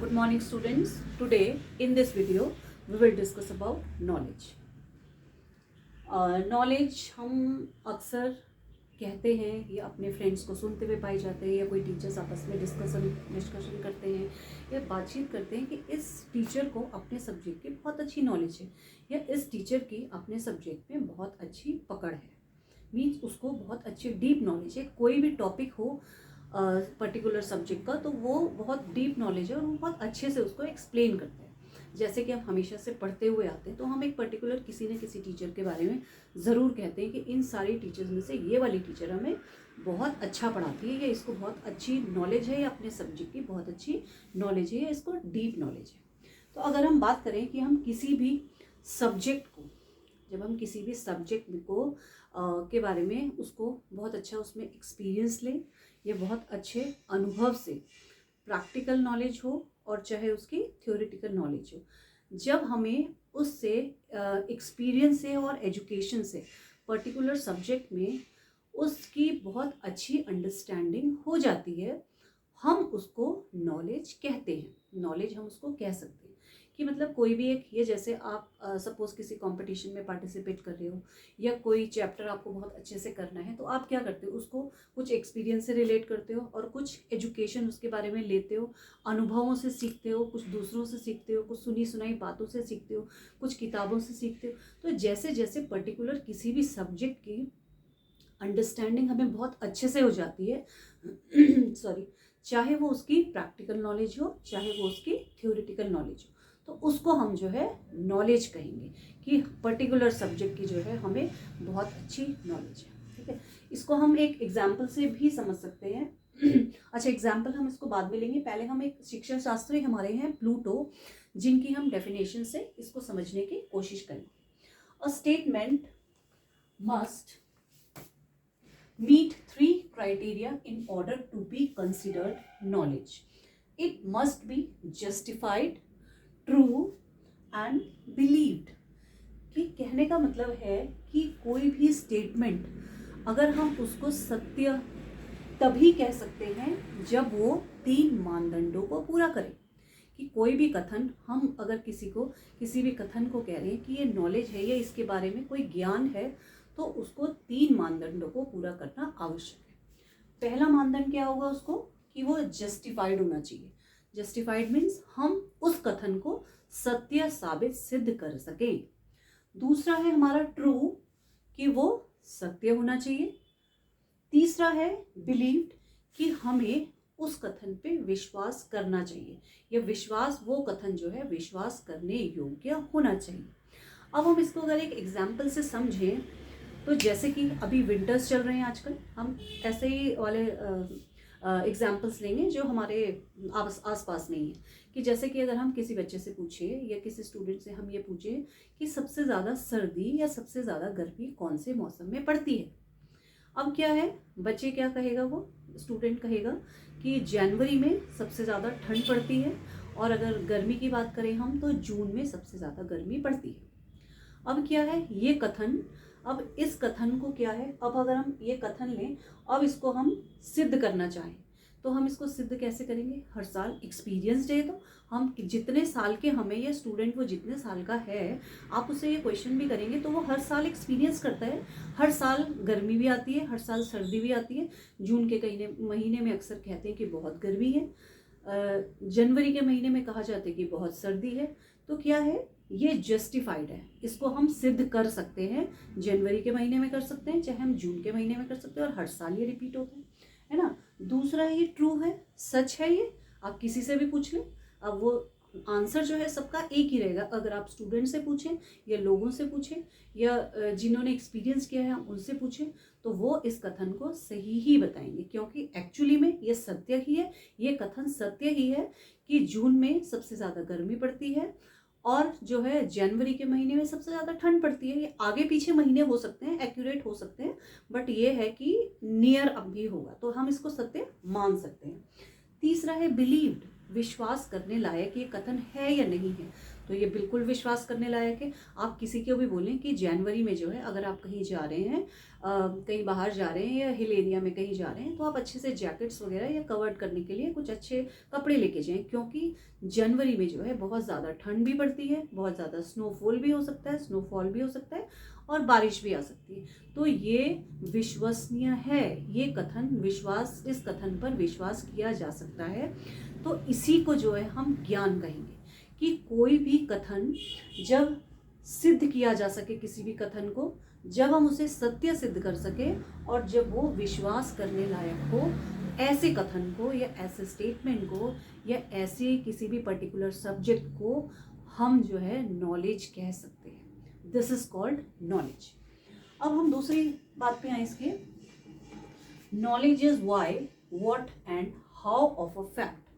Good morning students. Today in this video we will discuss about knowledge. Knowledge हम अक्सर कहते हैं या अपने फ्रेंड्स को सुनते हुए पाए जाते हैं या कोई टीचर्स आपस में डिस्कशन करते हैं या बातचीत करते हैं कि इस टीचर को अपने सब्जेक्ट की बहुत अच्छी नॉलेज है या इस टीचर की अपने सब्जेक्ट में बहुत अच्छी पकड़ है। मीन्स उसको बहुत अच्छी डीप नॉलेज है, कोई भी टॉपिक हो पर्टिकुलर सब्जेक्ट का तो वो बहुत डीप नॉलेज है और वो बहुत अच्छे से उसको एक्सप्लेन करते हैं। जैसे कि हम हमेशा से पढ़ते हुए आते हैं तो हम एक पर्टिकुलर किसी न किसी टीचर के बारे में ज़रूर कहते हैं कि इन सारी टीचर्स में से ये वाली टीचर हमें बहुत अच्छा पढ़ाती है या इसको बहुत अच्छी नॉलेज है या अपने सब्जेक्ट की बहुत अच्छी नॉलेज है या इसको डीप नॉलेज है। तो अगर हम बात करें कि हम किसी भी सब्जेक्ट को, जब हम किसी भी सब्जेक्ट को के बारे में उसको बहुत अच्छा उसमें एक्सपीरियंस लें या बहुत अच्छे अनुभव से प्रैक्टिकल नॉलेज हो और चाहे उसकी थ्योरेटिकल नॉलेज हो, जब हमें उससे एक्सपीरियंस से और एजुकेशन से पर्टिकुलर सब्जेक्ट में उसकी बहुत अच्छी अंडरस्टैंडिंग हो जाती है, हम उसको नॉलेज कहते हैं। नॉलेज हम उसको कह सकते हैं कि मतलब कोई भी एक, ये जैसे आप सपोज़ किसी कंपटीशन में पार्टिसिपेट कर रहे हो या कोई चैप्टर आपको बहुत अच्छे से करना है तो आप क्या करते हो, उसको कुछ एक्सपीरियंस से रिलेट करते हो और कुछ एजुकेशन उसके बारे में लेते हो, अनुभवों से सीखते हो, कुछ दूसरों से सीखते हो, कुछ सुनी सुनाई बातों से सीखते हो, कुछ किताबों से सीखते हो। तो जैसे जैसे पर्टिकुलर किसी भी सब्जेक्ट की अंडरस्टैंडिंग हमें बहुत अच्छे से हो जाती है सॉरी, चाहे वो उसकी प्रैक्टिकल नॉलेज हो चाहे वो उसकी थ्योरेटिकल नॉलेज हो, तो उसको हम जो है नॉलेज कहेंगे कि पर्टिकुलर सब्जेक्ट की जो है हमें बहुत अच्छी नॉलेज है। ठीक है, इसको हम एक एग्जाम्पल से भी समझ सकते हैं। अच्छा, एग्जाम्पल हम इसको बाद में लेंगे, पहले हम एक शिक्षा शास्त्री हमारे हैं प्लूटो, जिनकी हम डेफिनेशन से इसको समझने की कोशिश करेंगे। A statement must meet three criteria in order to be considered knowledge. It must be justified, true and believed. कि कहने का मतलब है कि कोई भी स्टेटमेंट अगर हम उसको सत्य तभी कह सकते हैं जब वो 3 मानदंडों को पूरा करे। कि कोई भी कथन, हम अगर किसी भी कथन को कह रहे हैं कि ये नॉलेज है या इसके बारे में कोई ज्ञान है, तो उसको 3 मानदंडों को पूरा करना आवश्यक है। पहला मानदंड क्या होगा उसको, कि वो जस्टिफाइड होना चाहिए। जस्टिफाइड मीन्स हम उस कथन को सत्य साबित सिद्ध कर सके। दूसरा है हमारा ट्रू, कि वो सत्य होना चाहिए। तीसरा है बिलीव्ड, कि हमें उस कथन पे विश्वास करना चाहिए या विश्वास, वो कथन जो है विश्वास करने योग्य होना चाहिए। अब हम इसको अगर एक एग्जाम्पल से समझें तो जैसे कि अभी विंटर्स चल रहे हैं आजकल, हम ऐसे ही वाले एग्जाम्पल्स लेंगे जो हमारे आस पास में ही है। कि जैसे कि अगर हम किसी बच्चे से पूछें या किसी स्टूडेंट से हम ये पूछें कि सबसे ज़्यादा सर्दी या सबसे ज़्यादा गर्मी कौन से मौसम में पड़ती है। अब क्या है, बच्चे क्या कहेगा, वो स्टूडेंट कहेगा कि जनवरी में सबसे ज़्यादा ठंड पड़ती है और अगर गर्मी की बात करें हम तो जून में सबसे ज़्यादा गर्मी पड़ती है। अब क्या है ये कथन, अब इस कथन को क्या है, अब अगर हम ये कथन लें, अब इसको हम सिद्ध करना चाहें तो हम इसको सिद्ध कैसे करेंगे। हर साल एक्सपीरियंस्ड है, तो हम जितने साल के हमें, या स्टूडेंट वो जितने साल का है, आप उससे ये क्वेश्चन भी करेंगे तो वो हर साल एक्सपीरियंस करता है। हर साल गर्मी भी आती है, हर साल सर्दी भी आती है। जून के महीने में अक्सर कहते हैं कि बहुत गर्मी है, जनवरी के महीने में कहा जाता है कि बहुत सर्दी है। तो क्या है, ये जस्टिफाइड है, इसको हम सिद्ध कर सकते हैं। जनवरी के महीने में कर सकते हैं, चाहे हम जून के महीने में कर सकते हैं, और हर साल ये रिपीट होता है ना। दूसरा ये ट्रू है, सच है, ये आप किसी से भी पूछ लें, अब वो आंसर जो है सबका एक ही रहेगा। अगर आप स्टूडेंट से पूछें या लोगों से पूछें या जिन्होंने एक्सपीरियंस किया है उनसे पूछें, तो वो इस कथन को सही ही बताएंगे, क्योंकि एक्चुअली में ये सत्य ही है, ये कथन सत्य ही है कि जून में सबसे ज़्यादा गर्मी पड़ती है और जो है जनवरी के महीने में सबसे ज़्यादा ठंड पड़ती है। ये आगे पीछे महीने हो सकते हैं, एक्यूरेट हो सकते हैं, बट ये है कि नियर अब भी होगा, तो हम इसको सत्य मान सकते हैं। तीसरा है बिलीव्ड, विश्वास करने लायक ये कथन है या नहीं है। तो ये बिल्कुल विश्वास करने लायक है। आप किसी को भी बोलें कि जनवरी में जो है अगर आप कहीं जा रहे हैं, कहीं बाहर जा रहे हैं या हिल एरिया में कहीं जा रहे हैं, तो आप अच्छे से जैकेट्स वगैरह या कवर्ड करने के लिए कुछ अच्छे कपड़े लेके जाएं, क्योंकि जनवरी में जो है बहुत ज़्यादा ठंड भी पड़ती है, बहुत ज़्यादा स्नोफॉल भी हो सकता है, स्नोफॉल भी हो सकता है और बारिश भी आ सकती है। तो ये विश्वसनीय है, ये कथन विश्वास, इस कथन पर विश्वास किया जा सकता है। तो इसी को जो है हम ज्ञान कहेंगे कि कोई भी कथन जब सिद्ध किया जा सके, किसी भी कथन को जब हम उसे सत्य सिद्ध कर सके और जब वो विश्वास करने लायक हो, ऐसे कथन को या ऐसे स्टेटमेंट को या ऐसे किसी भी पर्टिकुलर सब्जेक्ट को हम जो है नॉलेज कह सकते हैं। This is called knowledge. अब हम दूसरी बात पे आए इसके, knowledge is why, what and how of a fact.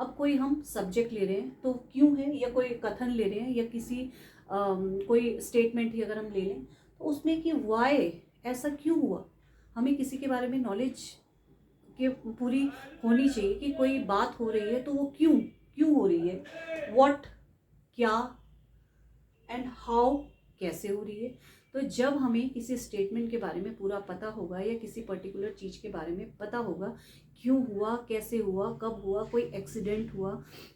अब कोई हम सब्जेक्ट ले रहे हैं तो क्यों है, या कोई कथन ले रहे हैं या किसी कोई स्टेटमेंट ही अगर हम ले लें तो उसमें कि वाई, ऐसा क्यों हुआ, हमें किसी के बारे में नॉलेज के पूरी होनी चाहिए कि कोई बात हो रही है तो वो क्यों क्यों हो रही है, व्हाट क्या, एंड हाउ कैसे हो रही है। तो जब हमें किसी स्टेटमेंट के बारे में पूरा पता होगा या किसी पर्टिकुलर चीज़ के बारे में पता होगा, क्यों हुआ, कैसे हुआ, कब हुआ, कोई एक्सीडेंट हुआ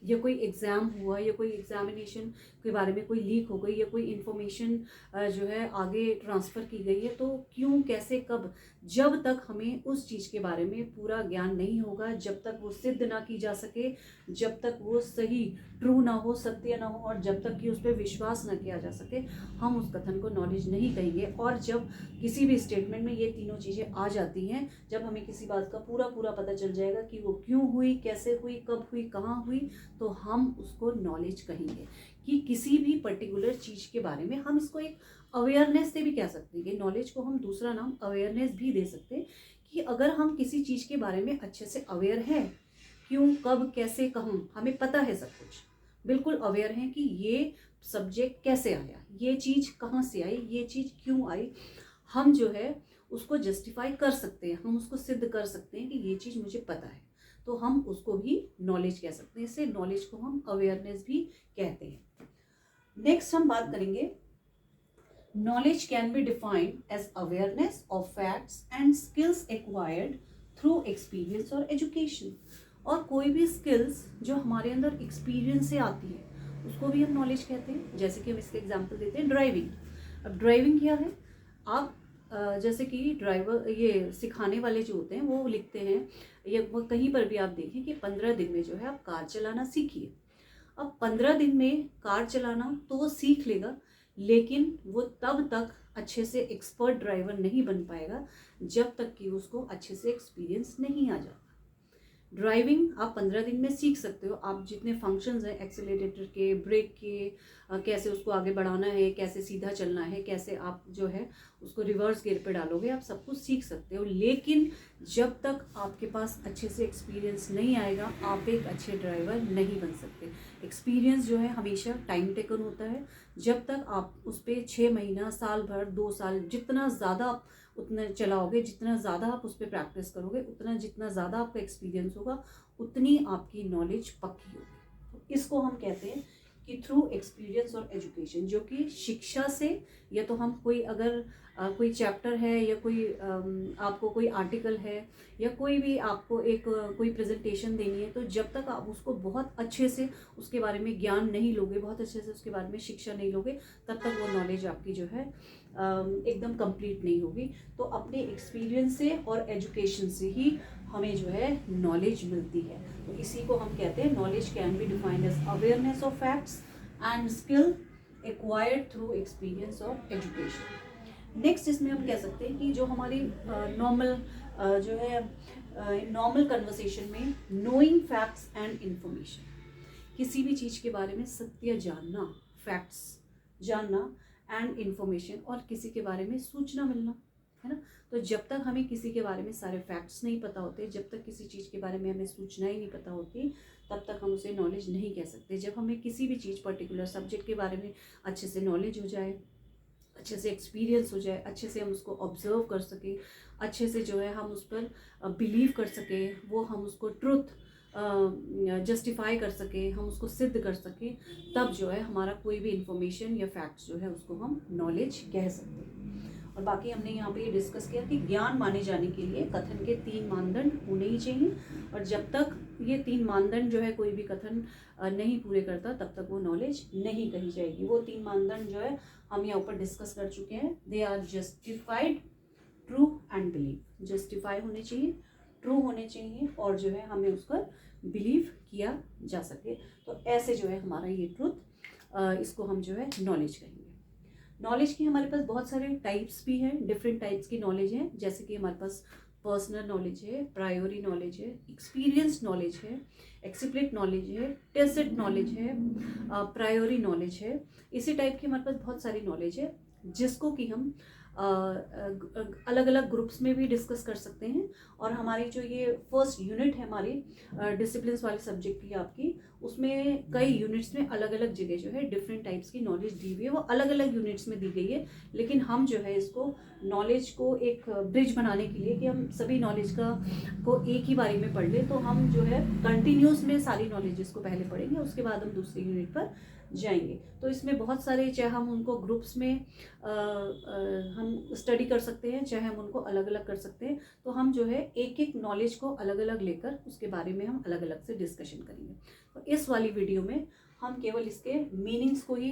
या कोई एग्ज़ाम हुआ या कोई एग्जामिनेशन के बारे में कोई लीक हो गई या कोई इन्फॉर्मेशन जो है आगे ट्रांसफ़र की गई है, तो क्यों, कैसे, कब, जब तक हमें उस चीज़ के बारे में पूरा ज्ञान नहीं होगा, जब तक वो सिद्ध ना की जा सके, जब तक वो सही, ट्रू ना हो, सत्य ना हो, और जब तक कि उस पर विश्वास ना किया जा सके, हम उस कथन को नॉलेज नहीं कहेंगे। और जब किसी भी स्टेटमेंट में ये तीनों चीज़ें आ जाती हैं, जब हमें किसी बात का पूरा पता चल जाएगा कि वो क्यों हुई, कैसे हुई, कब हुई, कहाँ हुई, तो हम उसको नॉलेज कहेंगे। कि किसी भी पर्टिकुलर चीज़ के बारे में हम इसको एक अवेयरनेस से भी कह सकते हैं कि नॉलेज को हम दूसरा नाम अवेयरनेस भी दे सकते हैं, कि अगर हम किसी चीज़ के बारे में अच्छे से अवेयर हैं, क्यों, कब, कैसे, कहाँ, हमें पता है, सब कुछ बिल्कुल अवेयर हैं कि ये सब्जेक्ट कैसे आया, ये चीज़ कहाँ से आई, ये चीज़ क्यों आई, हम जो है उसको जस्टिफाई कर सकते हैं, हम उसको सिद्ध कर सकते हैं कि ये चीज़ मुझे पता है, तो हम उसको भी नॉलेज कह सकते हैं। इससे नॉलेज को हम अवेयरनेस भी कहते हैं। नेक्स्ट हम बात करेंगे, knowledge can be defined as awareness of facts and skills acquired through experience और एजुकेशन। और कोई भी स्किल्स जो हमारे अंदर एक्सपीरियंस से आती है उसको भी हम नॉलेज कहते हैं। जैसे कि हम इसके एग्जांपल देते हैं, ड्राइविंग। अब ड्राइविंग क्या है, आप जैसे कि ड्राइवर, ये सिखाने वाले जो होते हैं वो लिखते हैं, या वो कहीं पर भी आप देखें कि 15 दिन में जो है आप कार चलाना सीखिए। अब 15 दिन में कार चलाना तो वो सीख लेगा, लेकिन वो तब तक अच्छे से एक्सपर्ट ड्राइवर नहीं बन पाएगा जब तक कि उसको अच्छे से एक्सपीरियंस नहीं आ जाता। ड्राइविंग आप 15 दिन में सीख सकते हो, आप जितने फंक्शंस हैं एक्सेलरेटर के, ब्रेक के, कैसे उसको आगे बढ़ाना है, कैसे सीधा चलना है, कैसे आप जो है उसको रिवर्स गियर पे डालोगे, आप सब कुछ सीख सकते हो। लेकिन जब तक आपके पास अच्छे से एक्सपीरियंस नहीं आएगा, आप एक अच्छे ड्राइवर नहीं बन सकते। एक्सपीरियंस जो है हमेशा टाइम टेकन होता है। जब तक आप उस पर 6 महीना, साल भर, 2 साल, जितना ज़्यादा आप उतना चलाओगे, जितना ज़्यादा आप उस पर प्रैक्टिस करोगे, उतना जितना ज़्यादा आपका एक्सपीरियंस होगा, उतनी आपकी नॉलेज पक्की होगी। तो इसको हम कहते हैं कि थ्रू एक्सपीरियंस और एजुकेशन, जो कि शिक्षा से, या तो हम कोई अगर कोई चैप्टर है या कोई आपको कोई आर्टिकल है या कोई भी आपको एक कोई प्रेजेंटेशन देनी है, तो जब तक आप उसको बहुत अच्छे से उसके बारे में ज्ञान नहीं लोगे, बहुत अच्छे से उसके बारे में शिक्षा नहीं लोगे, तब तक वो नॉलेज आपकी जो है एकदम कंप्लीट नहीं होगी। तो अपने एक्सपीरियंस से और एजुकेशन से ही हमें जो है नॉलेज मिलती है। तो इसी को हम कहते हैं, knowledge can be defined as awareness of facts and skill acquired through experience और एजुकेशन। नेक्स्ट इसमें हम कह सकते हैं कि जो हमारी नॉर्मल जो है नॉर्मल कन्वर्सेशन में, नोइंग फैक्ट्स एंड इंफॉर्मेशन, किसी भी चीज़ के बारे में सत्य जानना, फैक्ट्स जानना एंड इन्फॉर्मेशन, और किसी के बारे में सूचना मिलना, है ना। तो जब तक हमें किसी के बारे में सारे फैक्ट्स नहीं पता होते, जब तक किसी चीज़ के बारे में हमें सूचना ही नहीं पता होती, तब तक हम उसे नॉलेज नहीं कह सकते। जब हमें किसी भी चीज़, पर्टिकुलर सब्जेक्ट के बारे में अच्छे से नॉलेज हो जाए, अच्छे से एक्सपीरियंस हो जाए, अच्छे से हम उसको ऑब्जर्व कर सकें, अच्छे से जो है हम उस पर बिलीव कर सकें, वो हम उसको ट्रुथ जस्टिफाई कर सकें, हम उसको सिद्ध कर सकें, तब जो है हमारा कोई भी इंफॉर्मेशन या फैक्ट्स जो है उसको हम नॉलेज कह सकते हैं। और बाकी हमने यहाँ पे ये डिस्कस किया कि ज्ञान माने जाने के लिए कथन के 3 मानदंड होने ही चाहिए, और जब तक ये 3 मानदंड जो है कोई भी कथन नहीं पूरे करता तब तक वो नॉलेज नहीं कही जाएगी। वो 3 मानदंड जो है हम यहाँ ऊपर डिस्कस कर चुके हैं। They are justified, true and believe. Justify होने चाहिए, ट्रू होने चाहिए, और जो है हमें उसका बिलीव किया जा सके। तो ऐसे जो है हमारा ये ट्रूथ, इसको हम जो है नॉलेज कहेंगे। नॉलेज की हमारे पास बहुत सारे टाइप्स भी हैं, डिफरेंट टाइप्स की नॉलेज है। जैसे कि हमारे पास पर्सनल नॉलेज है, प्रायोरी नॉलेज है, एक्सपीरियंस नॉलेज है, एक्सप्लिसिट नॉलेज है, टेसिट नॉलेज है, प्रायोरी नॉलेज है। इसी टाइप की हमारे पास बहुत सारी नॉलेज है, जिसको कि हम अलग अलग ग्रुप्स में भी डिस्कस कर सकते हैं। और हमारी जो ये फर्स्ट यूनिट है हमारी डिसिप्लिन्स वाले सब्जेक्ट की आपकी, उसमें कई यूनिट्स में अलग अलग जगह जो है डिफरेंट टाइप्स की नॉलेज दी हुई है। वो अलग अलग यूनिट्स में दी गई है, लेकिन हम जो है इसको नॉलेज को एक ब्रिज बनाने के लिए, कि हम सभी नॉलेज को एक ही बारी में पढ़ लें, तो हम जो है कंटिन्यूस में सारी नॉलेजेस को पहले पढ़ेंगे, उसके बाद हम दूसरी यूनिट पर जाएंगे। तो इसमें बहुत सारे, चाहे हम उनको ग्रुप्स में हम स्टडी कर सकते हैं, चाहे हम उनको अलग अलग कर सकते हैं। तो हम जो है एक एक नॉलेज को अलग अलग लेकर उसके बारे में हम अलग अलग से डिस्कशन करेंगे। तो इस वाली वीडियो में हम केवल इसके मीनिंग्स को ही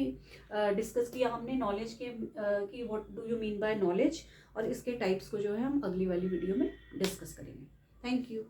डिस्कस किया हमने, नॉलेज के कि what do you mean by knowledge, और इसके टाइप्स को जो है हम अगली वाली वीडियो में डिस्कस करेंगे। Thank you.